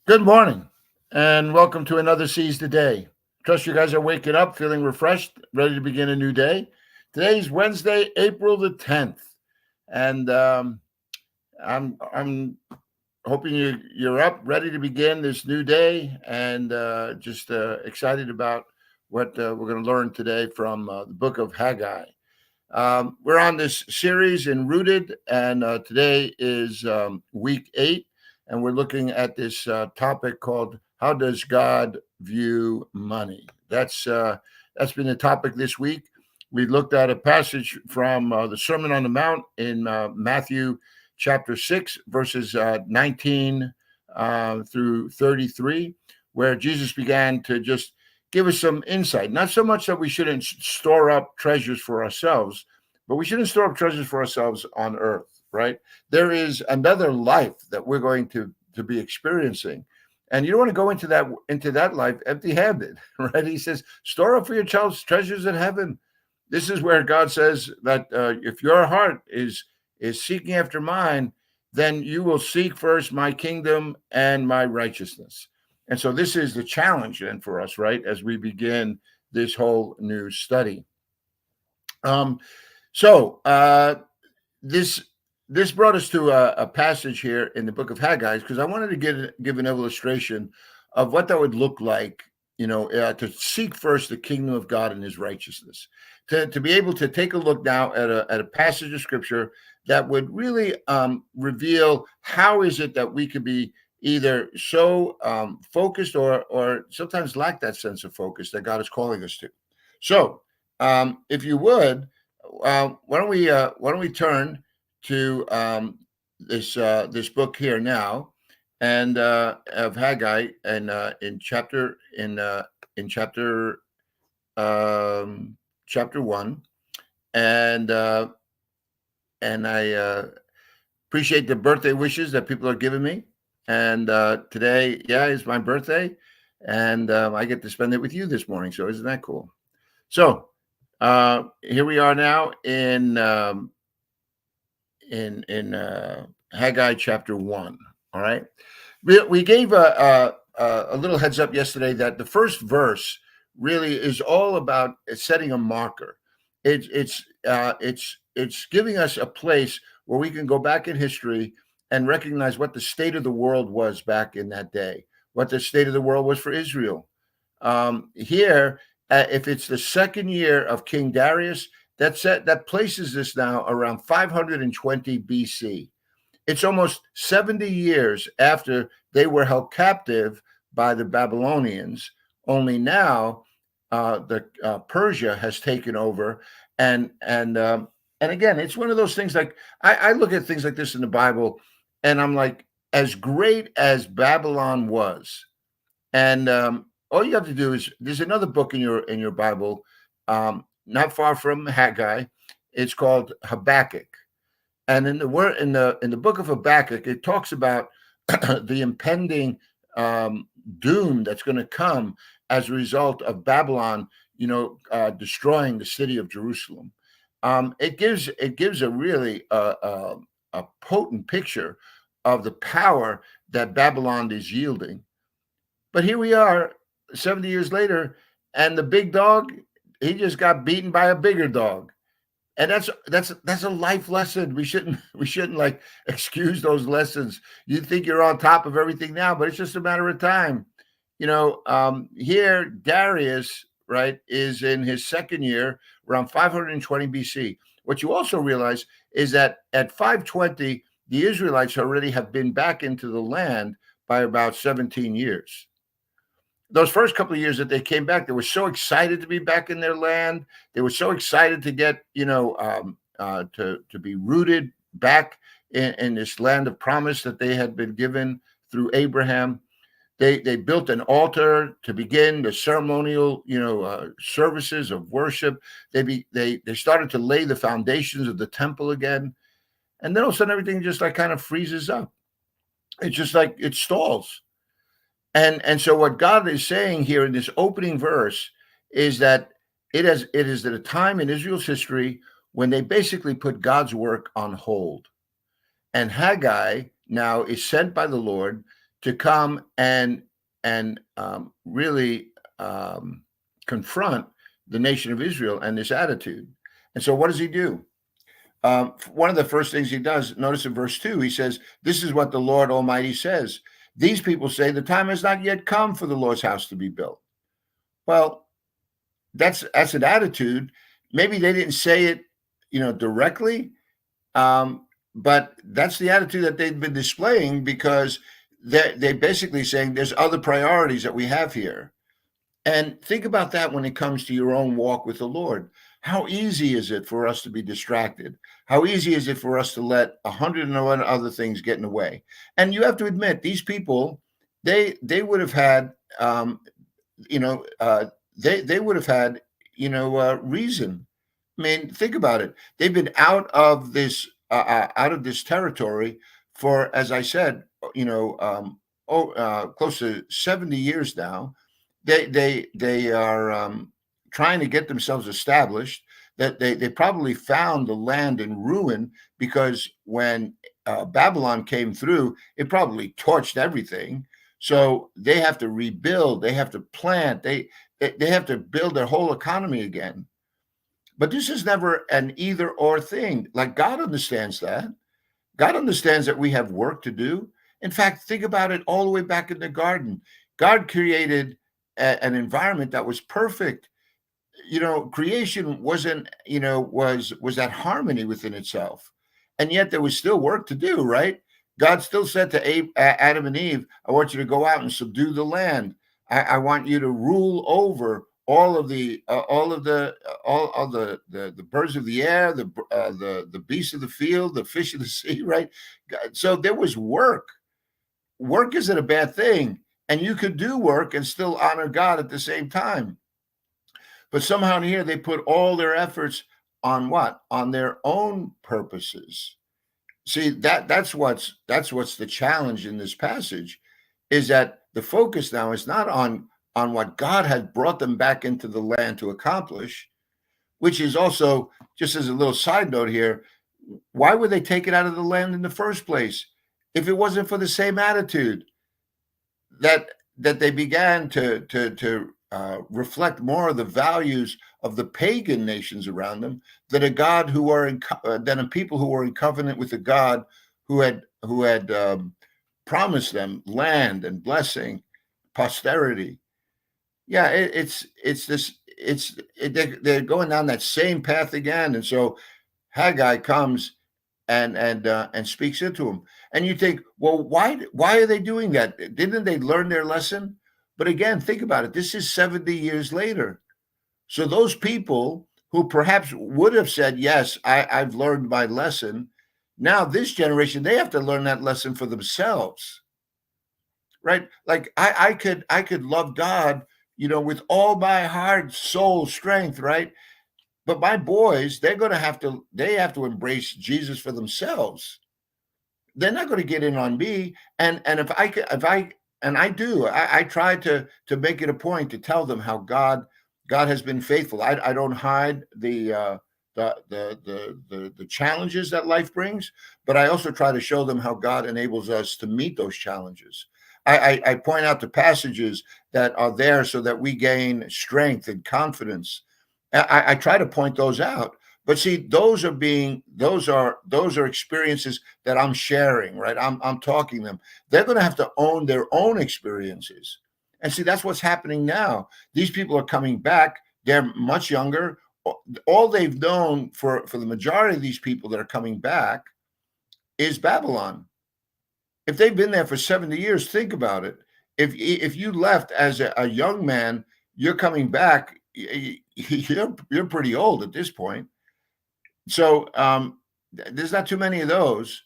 Good morning and welcome to another Seize the Day. Trust you guys are waking up feeling refreshed, ready to begin a new day. Today's Wednesday, April the 10th. And I'm hoping you're up, ready to begin this new day, and just excited about what we're going to learn today from the book of Haggai. We're on this series in Rooted, and today is week 8, and we're looking at this topic called "How Does God View Money?" That's been the topic this week. We looked at a passage from the Sermon on the Mount in Matthew chapter 6, verses 19 through 33, where Jesus began to just give us some insight. Not so much that we shouldn't store up treasures for ourselves, but we shouldn't store up treasures for ourselves on earth, right? There is another life that we're going to be experiencing. And you don't want to go into that life empty-handed, right? He says, store up for your child's treasures in heaven. This is where God says that if your heart is seeking after mine, then you will seek first my kingdom and my righteousness. And so this is the challenge then for us, right, as we begin this whole new study. Um, so this this brought us to a passage here in the book of Haggai because I wanted to give an illustration of what that would look like, to seek first the kingdom of God and His righteousness, to be able to take a look now at a passage of Scripture that would really reveal how is it that we could be either so focused or sometimes lack that sense of focus that God is calling us to. So, if you would, why don't we turn to this book here now, and of Haggai, and in chapter 1, and I appreciate the birthday wishes that people are giving me. And today, yeah, is my birthday, and I get to spend it with you this morning. So isn't that cool? So here we are now in Haggai chapter 1. All right, we gave a little heads up yesterday that the first verse really is all about setting a marker. It's giving us a place where we can go back in history and recognize what the state of the world was back in that day, what the state of the world was for Israel. Here, if it's the second year of King Darius, that places this now around 520 BC. It's almost 70 years after they were held captive by the Babylonians. Only now, the Persia has taken over, and again, it's one of those things. Like I look at things like this in the Bible, and I'm like, as great as Babylon was, and all you have to do is there's another book in your Bible, not far from Haggai. It's called Habakkuk, and in the book of Habakkuk, it talks about the impending doom that's going to come as a result of Babylon, destroying the city of Jerusalem. It gives a really a potent picture of the power that Babylon is yielding. But here we are, 70 years later, and the big dog, he just got beaten by a bigger dog. And that's a life lesson. We shouldn't like excuse those lessons. You think you're on top of everything now, but it's just a matter of time. Here Darius, right, is in his second year, around 520 BC. What you also realize is that at 520, the Israelites already have been back into the land by about 17 years. Those first couple of years that they came back, they were so excited to be back in their land. They were so excited to get, to be rooted back in this land of promise that they had been given through Abraham. They built an altar to begin the ceremonial, services of worship. They started to lay the foundations of the temple again, and then all of a sudden everything just like kind of freezes up. It's just like it stalls. And so what God is saying here in this opening verse is that it is at a time in Israel's history when they basically put God's work on hold. And Haggai now is sent by the Lord to come and really confront the nation of Israel and this attitude. And so, what does he do? One of the first things he does, notice in verse 2, he says, "This is what the Lord Almighty says. These people say the time has not yet come for the Lord's house to be built." Well, that's an attitude. Maybe they didn't say it, directly, but that's the attitude that they've been displaying, because they're basically saying there's other priorities that we have here. And think about that when it comes to your own walk with the Lord. How easy is it for us to be distracted? How easy is it for us to let 101 other things get in the way? And you have to admit, these people, they would have had, you know, they would have had, reason. I mean, think about it. They've been out of this territory for, as I said, close to 70 years now. They are trying to get themselves established. That they probably found the land in ruin, because when Babylon came through, it probably torched everything. So they have to rebuild. They have to plant. They have to build their whole economy again. But this is never an either or thing. Like, God understands that. God understands that we have work to do. In fact, think about it all the way back in the garden. God created an environment that was perfect. Creation wasn't, was at harmony within itself. And yet there was still work to do, right? God still said to Adam and Eve, "I want you to go out and subdue the land. I want you to rule over all of the birds of the air, the beasts of the field, the fish of the sea," right? So there was work. Work isn't a bad thing, and you could do work and still honor God at the same time. But somehow in here they put all their efforts on what? On their own purposes. See, that's what's the challenge in this passage, is that the focus now is not on what God had brought them back into the land to accomplish, which is also, just as a little side note here, why would they take it out of the land in the first place if it wasn't for the same attitude that they began to reflect more of the values of the pagan nations around them, than a God who are than a people who were in covenant with a God who had promised them land and blessing, posterity. Yeah, they're going down that same path again, and so Haggai comes and speaks into them, and you think, well, why are they doing that? Didn't they learn their lesson? But again, think about it. This is 70 years later. So those people who perhaps would have said, "Yes, I've learned my lesson," now this generation, they have to learn that lesson for themselves, right? Like I could love God, with all my heart, soul, strength, right? But my boys, they have to embrace Jesus for themselves. They're not going to get in on me. And if I do, I try to make it a point to tell them how God has been faithful. I don't hide the challenges that life brings, but I also try to show them how God enables us to meet those challenges. I point out the passages that are there so that we gain strength and confidence. I try to point those out. But see, those are experiences that I'm sharing, right? I'm talking them. They're going to have to own their own experiences. And see, that's what's happening now. These people are coming back. They're much younger. All they've known for the majority of these people that are coming back is Babylon. If they've been there for 70 years, think about it. If you left as a young man, you're coming back, you're pretty old at this point. So there's not too many of those.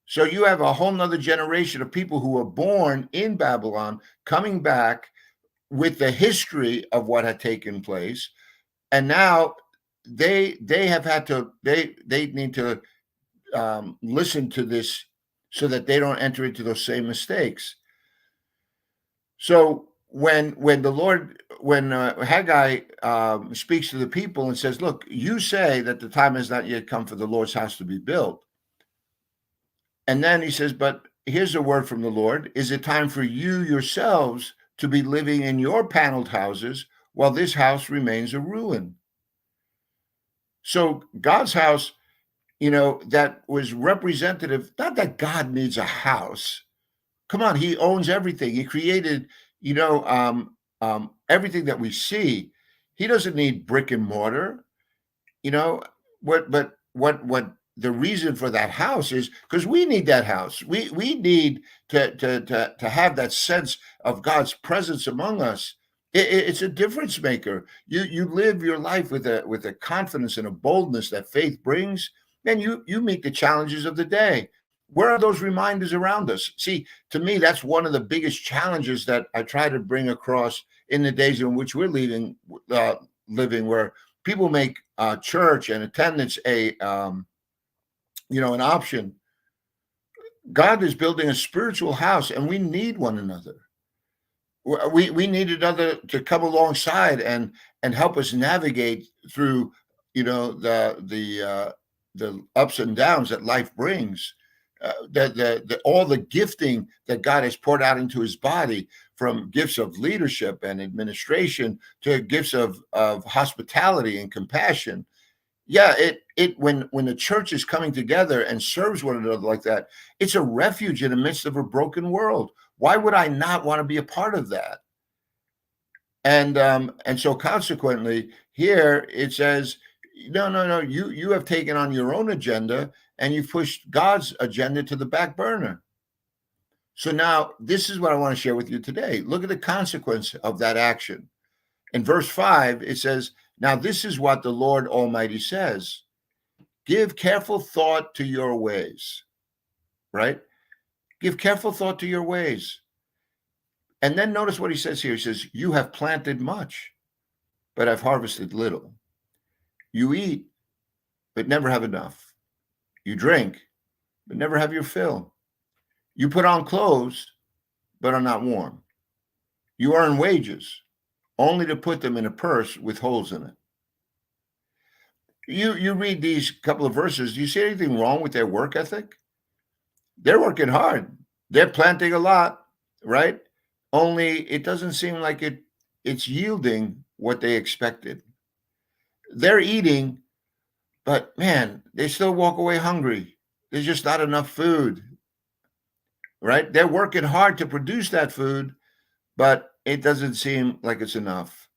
So you have a whole nother generation of people who were born in Babylon coming back with the history of what had taken place. And now they need to listen to this so that they don't enter into those same mistakes. So when Haggai speaks to the people and says, "Look, you say that the time has not yet come for the Lord's house to be built," and then he says, "But here's a word from the Lord. Is it time for you yourselves to be living in your paneled houses while this house remains a ruin? So God's house, that was representative, not that God needs a house. Come on, he owns everything. He created, everything that we see. He doesn't need brick and mortar. You know what the reason for that house is, because we need that house. We need to have that sense of God's presence among us. It's a difference maker. You live your life with a confidence and a boldness that faith brings. Then you meet the challenges of the day. Where are those reminders around us? See, to me, that's one of the biggest challenges that I try to bring across in the days in which we're living, where people make church and attendance an option. God is building a spiritual house, and we need one another. We need another to come alongside and help us navigate through, the ups and downs that life brings. All the gifting that God has poured out into His body, from gifts of leadership and administration to gifts of hospitality and compassion. Yeah, when the church is coming together and serves one another like that, it's a refuge in the midst of a broken world. Why would I not want to be a part of that? And so consequently, here it says, no, you have taken on your own agenda and you've pushed God's agenda to the back burner. So now this is what I want to share with you today. Look at the consequence of that action. In verse 5, it says, now this is what the Lord Almighty says. Give careful thought to your ways, right? Give careful thought to your ways. And then notice what he says here. He says, you have planted much, but I've harvested little. You eat, but never have enough. You drink, but never have your fill. You put on clothes, but are not warm. You earn wages, only to put them in a purse with holes in it. You read these couple of verses. Do you see anything wrong with their work ethic? They're working hard. They're planting a lot, right? Only it doesn't seem like it's yielding what they expected. They're eating, but man, they still walk away hungry. There's just not enough food, right? They're working hard to produce that food, but it doesn't seem like it's enough.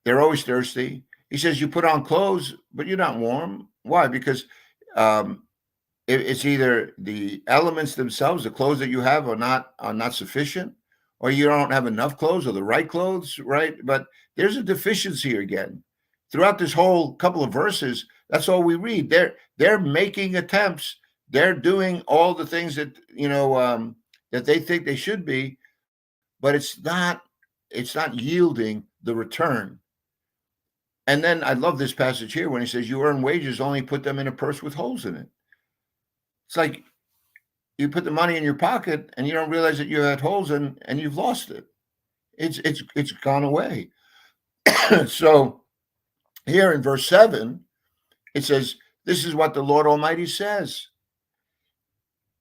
They're always thirsty. He says, you put on clothes, but you're not warm. Why? Because it's either the elements themselves, the clothes that you have are not sufficient, or you don't have enough clothes or the right clothes, right? But there's a deficiency again. Throughout this whole couple of verses, that's all we read. They're making attempts. They're doing all the things that that they think they should be, but it's not yielding the return. And then I love this passage here when he says, you earn wages, only put them in a purse with holes in it. It's like you put the money in your pocket and you don't realize that you had holes and you've lost it. It's gone away. So here in verse 7, it says, this is what the Lord Almighty says.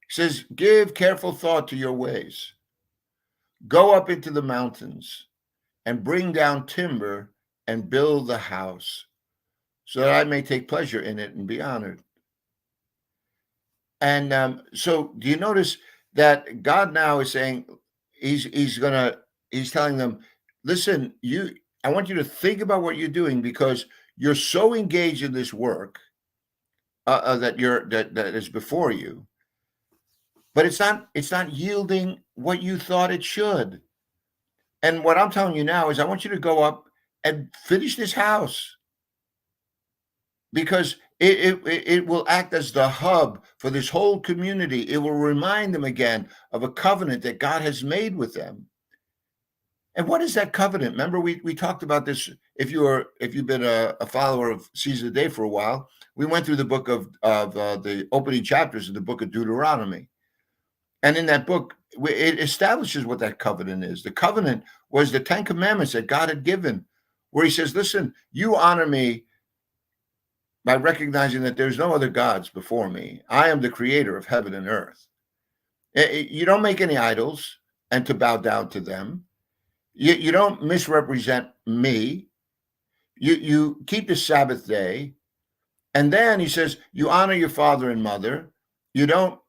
He says, give careful thought to your ways. Go up into the mountains and bring down timber and build the house, so that I may take pleasure in it and be honored. And so do you notice that God now is saying, he's telling them, listen, I want you to think about what you're doing, because you're so engaged in this work that is before you, but it's not yielding what you thought it should. And what I'm telling you now is I want you to go up and finish this house, because it will act as the hub for this whole community. It will remind them again of a covenant that God has made with them. And what is that covenant? Remember, we talked about this. If you've been a follower of Season of the Day for a while, we went through the book of the opening chapters of the book of Deuteronomy. And in that book, it establishes what that covenant is. The covenant was the 10 commandments that God had given, where he says, listen, you honor me by recognizing that there's no other gods before me. I am the creator of heaven and earth. You don't make any idols and to bow down to them. You don't misrepresent me. You keep the Sabbath day. And then he says, you honor your father and mother. You don't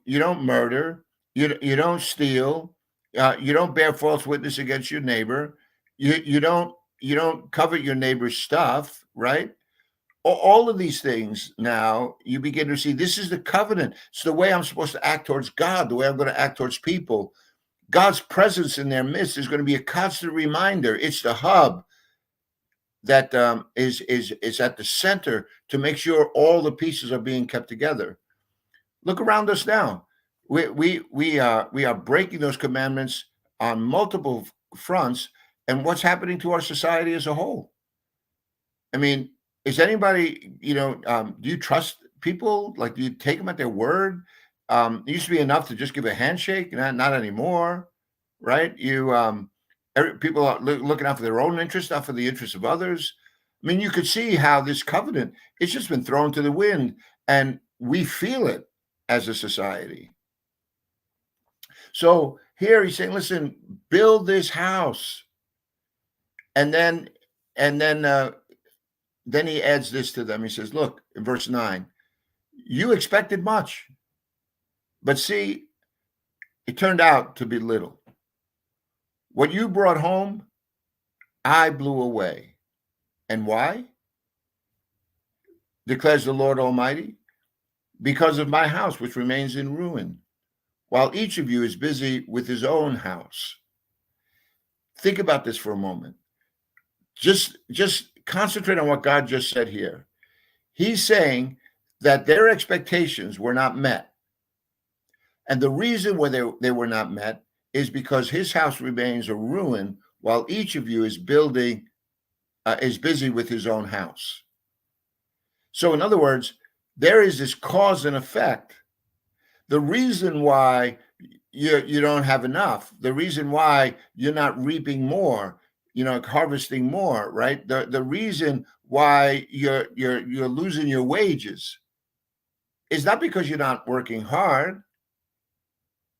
murder. You don't steal. You don't bear false witness against your neighbor. You don't covet your neighbor's stuff, right? All of these things now you begin to see this is the covenant. It's the way I'm supposed to act towards God, the way I'm going to act towards people. God's presence in their midst is going to be a constant reminder. It's the hub that is at the center to make sure all the pieces are being kept together. Look around us now. We are breaking those commandments on multiple fronts, and what's happening to our society as a whole? I mean, is anybody, do you trust people? Like, do you take them at their word? It used to be enough to just give a handshake, not anymore, right? People are looking out for their own interest, not for the interests of others. I mean, you could see how this covenant, it's just been thrown to the wind, and we feel it as a society. So here he's saying, listen, build this house. And then he adds this to them. He says, look, in verse 9, you expected much, but see, it turned out to be little. What you brought home, I blew away. And why? Declares the Lord Almighty, because of my house, which remains in ruin, while each of you is busy with his own house. Think about this for a moment. Just concentrate on what God just said here. He's saying that their expectations were not met. And the reason why they were not met is because his house remains a ruin while each of you is busy with his own house. So in other words, there is this cause and effect. The reason why you don't have enough, the reason why you're not reaping more, harvesting more, right? The reason why you're losing your wages is not because you're not working hard.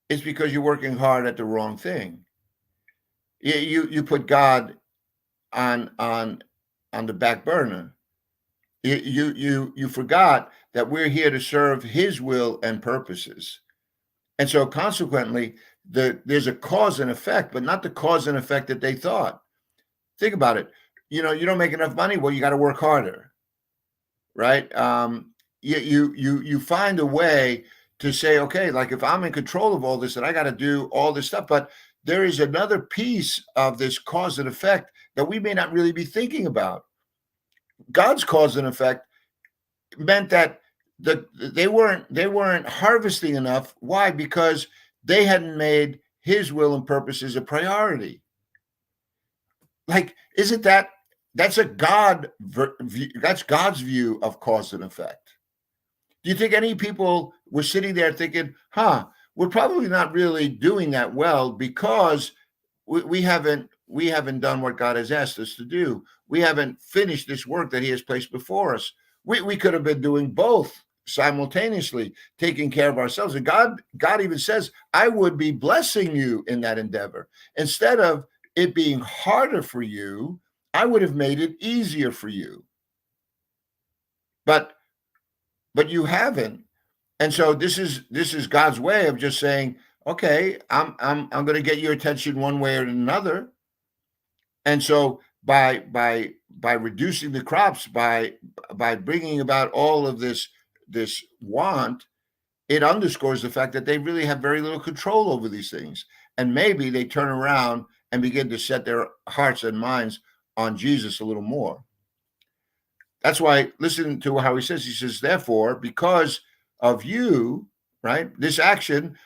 It's because you're working hard at the wrong thing. You put God on the back burner. You forgot that we're here to serve his will and purposes. And so consequently, there's a cause and effect, but not the cause and effect that they thought. Think about it. You don't make enough money. Well, you got to work harder, right? You find a way to say, okay, like if I'm in control of all this, then I got to do all this stuff. But there is another piece of this cause and effect that we may not really be thinking about. God's cause and effect meant that they weren't harvesting enough. Why? Because they hadn't made his will and purposes a priority. Like, isn't that's God's view of cause and effect? Do you think any people were sitting there thinking, we're probably not really doing that well because we haven't done what God has asked us to do. We haven't finished this work that he has placed before us. We could have been doing both simultaneously, taking care of ourselves. And God even says, I would be blessing you in that endeavor. Instead of it being harder for you, I would have made it easier for you. But you haven't. And so this is God's way of just saying, okay, I'm going to get your attention one way or another. And so by reducing the crops, by bringing about all of this want, it underscores the fact that they really have very little control over these things. And maybe they turn around and begin to set their hearts and minds on Jesus a little more. That's why, listen to how he says, therefore, because of you, right, this action,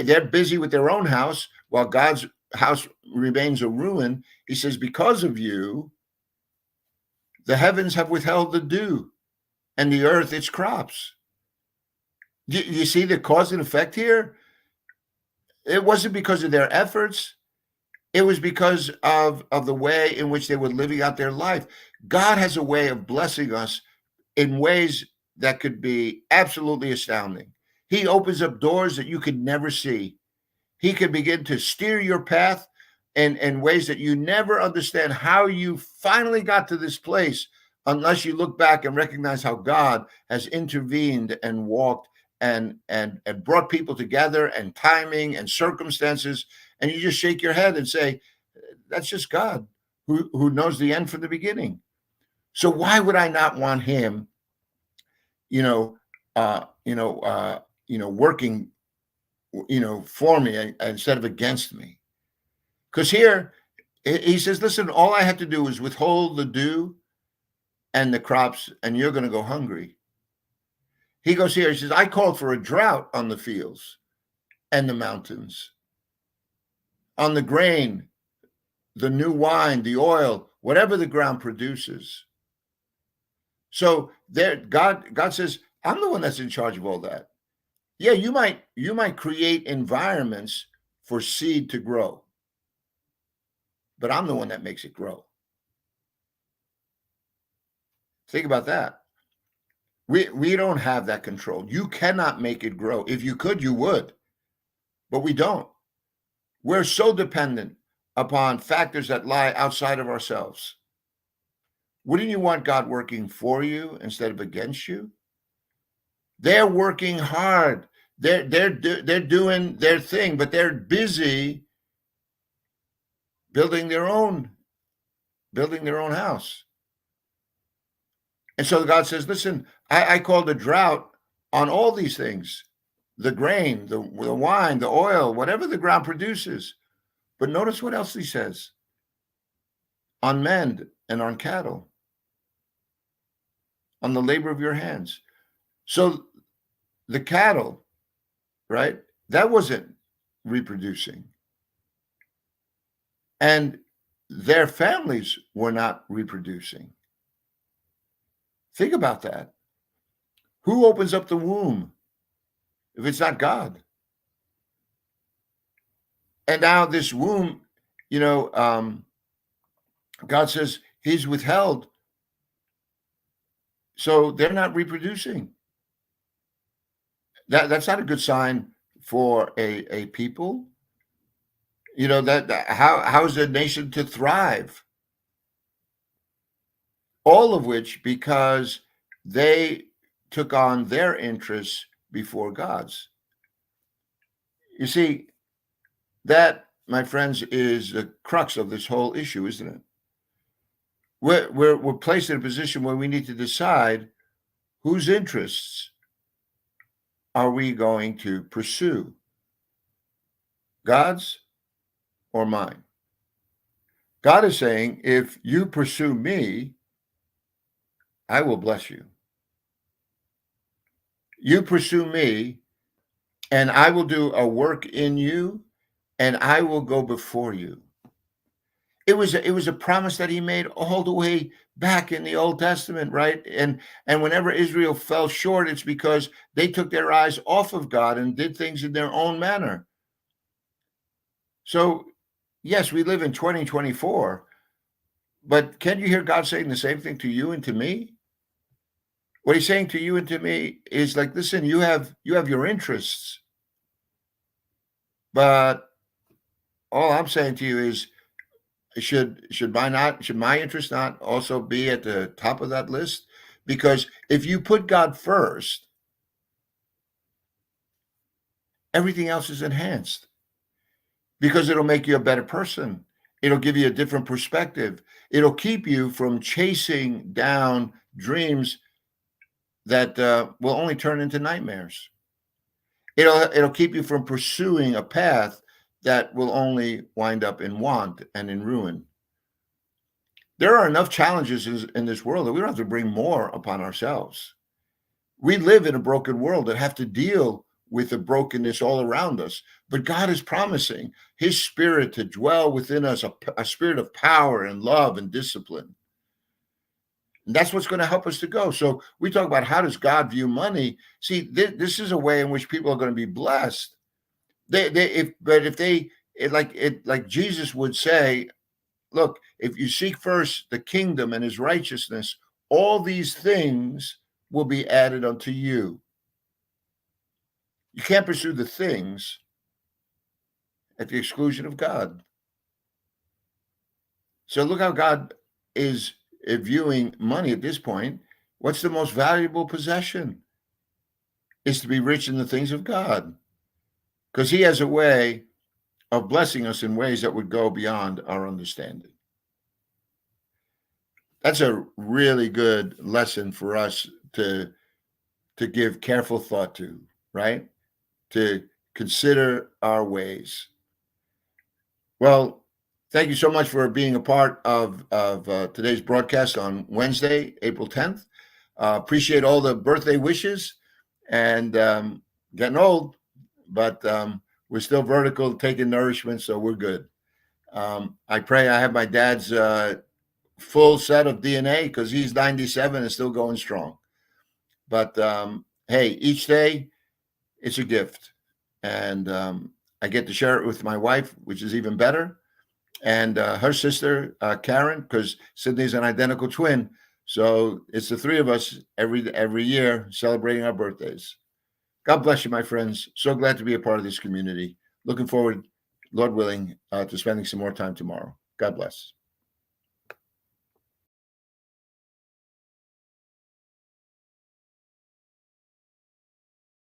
they're busy with their own house while God's house remains a ruin. He says, because of you, the heavens have withheld the dew and the earth its crops. You see the cause and effect here? It wasn't because of their efforts. It was because of the way in which they were living out their life. God has a way of blessing us in ways that could be absolutely astounding. He opens up doors that you could never see. He can begin to steer your path in ways that you never understand how you finally got to this place unless you look back and recognize how God has intervened and walked and brought people together and timing and circumstances. And you just shake your head and say, that's just God who knows the end from the beginning. So why would I not want him, you know, working, for me instead of against me? Because here he says, listen, all I have to do is withhold the dew and the crops, and you're going to go hungry. He goes here, he says, I called for a drought on the fields and the mountains, on the grain, the new wine, the oil, whatever the ground produces. So there, God says, I'm the one that's in charge of all that. Yeah, you might create environments for seed to grow, but I'm the one that makes it grow. Think about that. We don't have that control. You cannot make it grow. If you could, you would, but we don't. We're so dependent upon factors that lie outside of ourselves. Wouldn't you want God working for you instead of against you? They're working hard. They're doing their thing, but they're busy building their own house. And so God says, listen, I called a drought on all these things, the grain, the wine, the oil, whatever the ground produces. But notice what else he says, on men and on cattle, on the labor of your hands. So the cattle, right, that wasn't reproducing. And their families were not reproducing. Think about that. Who opens up the womb if it's not God? And now this womb, God says he's withheld. So they're not reproducing. That's not a good sign for a people. How is a nation to thrive? All of which because they took on their interests before God's. You see, that, my friends, is the crux of this whole issue, isn't it? We're placed in a position where we need to decide whose interests are we going to pursue, God's or mine? God is saying, if you pursue me, I will bless you. You pursue me, and I will do a work in you, and I will go before you. It was a promise that he made all the way back in the Old Testament, right? And whenever Israel fell short, it's because they took their eyes off of God and did things in their own manner. So, yes, we live in 2024, but can you hear God saying the same thing to you and to me? What he's saying to you and to me is like, listen, you have your interests, but all I'm saying to you is, should my interest not also be at the top of that list? Because if you put God first, everything else is enhanced, because it'll make you a better person. It'll give you a different perspective. It'll keep you from chasing down dreams that will only turn into nightmares. It'll keep you from pursuing a path that will only wind up in want and in ruin. There are enough challenges in this world that we don't have to bring more upon ourselves. We live in a broken world that have to deal with the brokenness all around us. But God is promising his spirit to dwell within us, a spirit of power and love and discipline. And that's what's going to help us to go. So we talk about, how does God view money? See, this is a way in which people are going to be blessed. Like Jesus would say, look, if you seek first the kingdom and his righteousness, all these things will be added unto you. You can't pursue the things at the exclusion of God. So look how God is viewing money at this point. What's the most valuable possession? Is to be rich in the things of God, because he has a way of blessing us in ways that would go beyond our understanding. That's a really good lesson for us to give careful thought to, right? To consider our ways. Well, thank you so much for being a part of today's broadcast on Wednesday, April 10th. Appreciate all the birthday wishes, and getting old, but we're still vertical, taking nourishment, so we're good. I pray I have my dad's full set of DNA, because he's 97 and still going strong. But hey, each day it's a gift, and I get to share it with my wife, which is even better, and her sister Karen, because Sydney's an identical twin. So it's the three of us every year celebrating our birthdays. God bless you, my friends. So glad to be a part of this community. Looking forward, Lord willing, to spending some more time tomorrow. God bless.